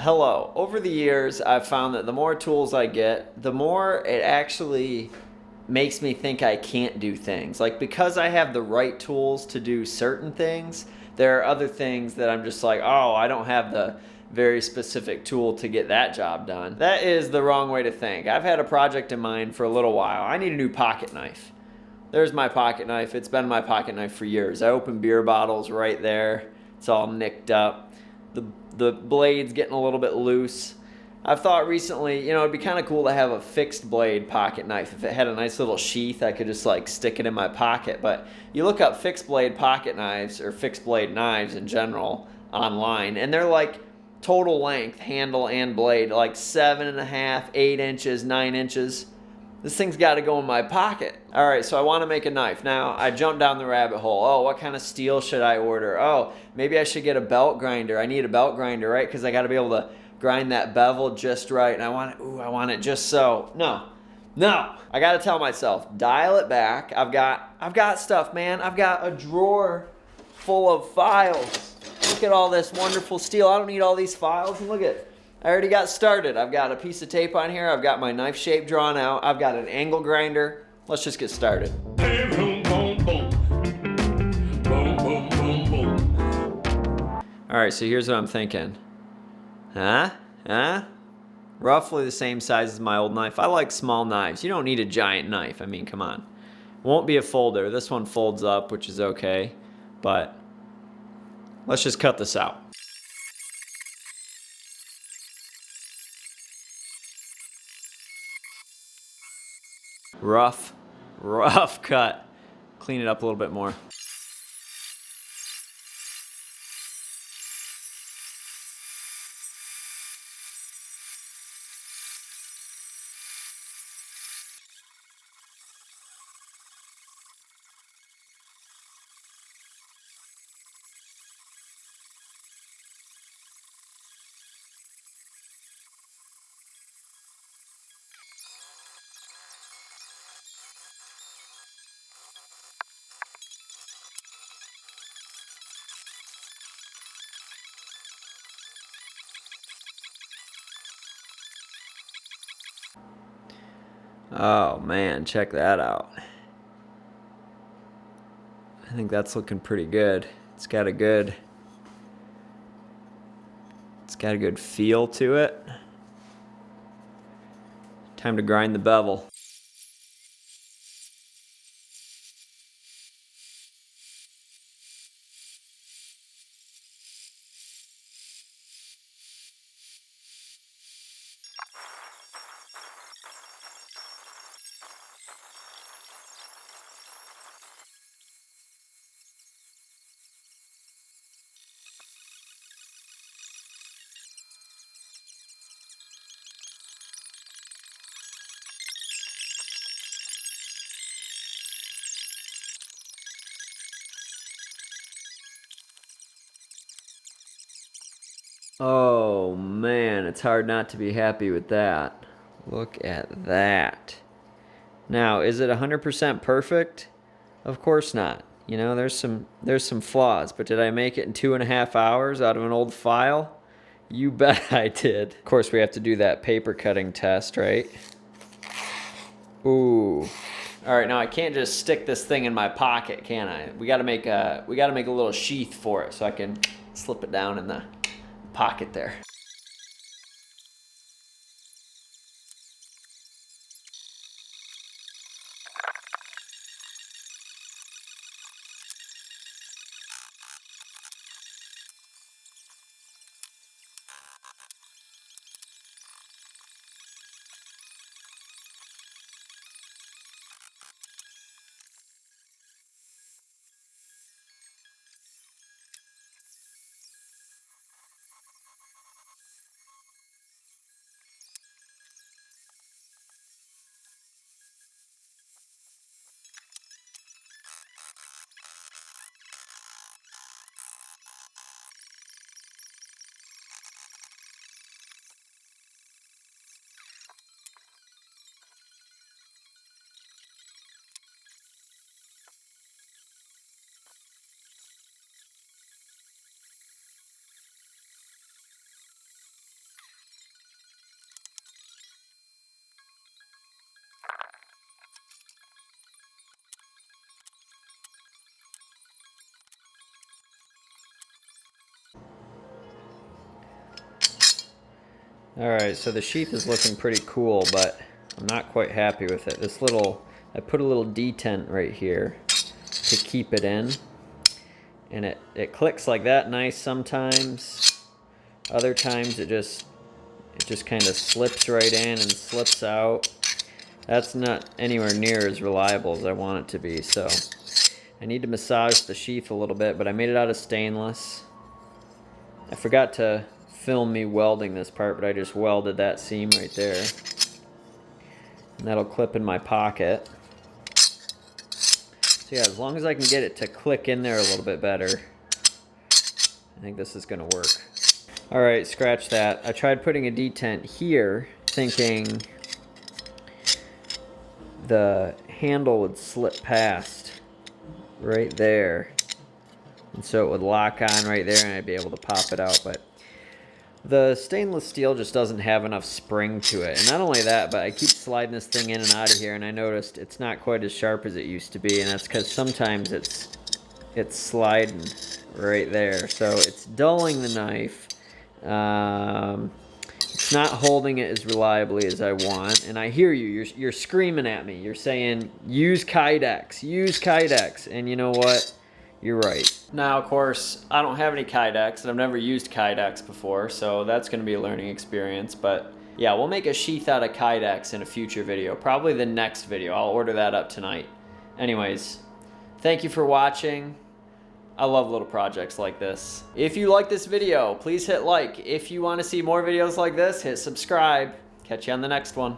Hello. Over the years, I've found that the more tools I get, the more it actually makes me think I can't do things. Like, because I have the right tools to do certain things, there are other things that I'm just like, oh, I don't have the very specific tool to get that job done. That is the wrong way to think. I've had a project in mind for a little while. I need a new pocket knife. There's my pocket knife. It's been my pocket knife for years. I open beer bottles right there. It's all nicked up. The blade's getting a little bit loose. I've thought recently, it'd be kind of cool to have a fixed blade pocket knife. If it had a nice little sheath, I could just like stick it in my pocket. But you look up fixed blade pocket knives or fixed blade knives in general online, and they're like total length, handle and blade, like 7.5, 8 inches, 9 inches. This thing's got to go in my pocket. All right, so I want to make a knife. Now, I jumped down the rabbit hole. Oh, what kind of steel should I order? Oh, maybe I should get a belt grinder. I need a belt grinder, right? Because I got to be able to grind that bevel just right. And I want it just so. No. I got to tell myself, dial it back. I've got stuff, man. I've got a drawer full of files. Look at all this wonderful steel. I don't need all these files. And look at I already got started. I've got a piece of tape on here. I've got my knife shape drawn out. I've got an angle grinder. Let's just get started. All right, so here's what I'm thinking. Huh? Roughly the same size as my old knife. I like small knives. You don't need a giant knife. I mean, come on. Won't be a folder. This one folds up, which is okay. But let's just cut this out. Rough cut. Clean it up a little bit more. Oh man, check that out. I think that's looking pretty good. It's got a good feel to it. Time to grind the bevel. Oh man, it's hard not to be happy with that. Look at that. Now, is it 100% perfect? Of course not. There's some flaws, but did I make it in 2.5 hours out of an old file? You bet I did. Of course, we have to do that paper cutting test, right? Ooh. All right, now I can't just stick this thing in my pocket, can I? We got to make a little sheath for it so I can slip it down in the pocket there. Alright, so the sheath is looking pretty cool, but I'm not quite happy with it. This little, I put a little detent right here to keep it in. And it clicks like that nice sometimes. Other times it just kind of slips right in and slips out. That's not anywhere near as reliable as I want it to be, so I need to massage the sheath a little bit, but I made it out of stainless. I forgot to film me welding this part, but I just welded that seam right there. And that'll clip in my pocket. So yeah, as long as I can get it to click in there a little bit better, I think this is gonna work. All right, scratch that. I tried putting a detent here, thinking the handle would slip past right there. And so it would lock on right there and I'd be able to pop it out. But the stainless steel just doesn't have enough spring to it. And not only that, but I keep sliding this thing in and out of here, and I noticed it's not quite as sharp as it used to be, and that's because sometimes it's sliding right there. So it's dulling the knife. It's not holding it as reliably as I want, and I hear you. You're screaming at me. You're saying, use Kydex, use Kydex, and you know what? You're right. Now, of course, I don't have any Kydex, and I've never used Kydex before, so that's going to be a learning experience. But yeah, we'll make a sheath out of Kydex in a future video, probably the next video. I'll order that up tonight. Anyways, thank you for watching. I love little projects like this. If you like this video, please hit like. If you want to see more videos like this, hit subscribe. Catch you on the next one.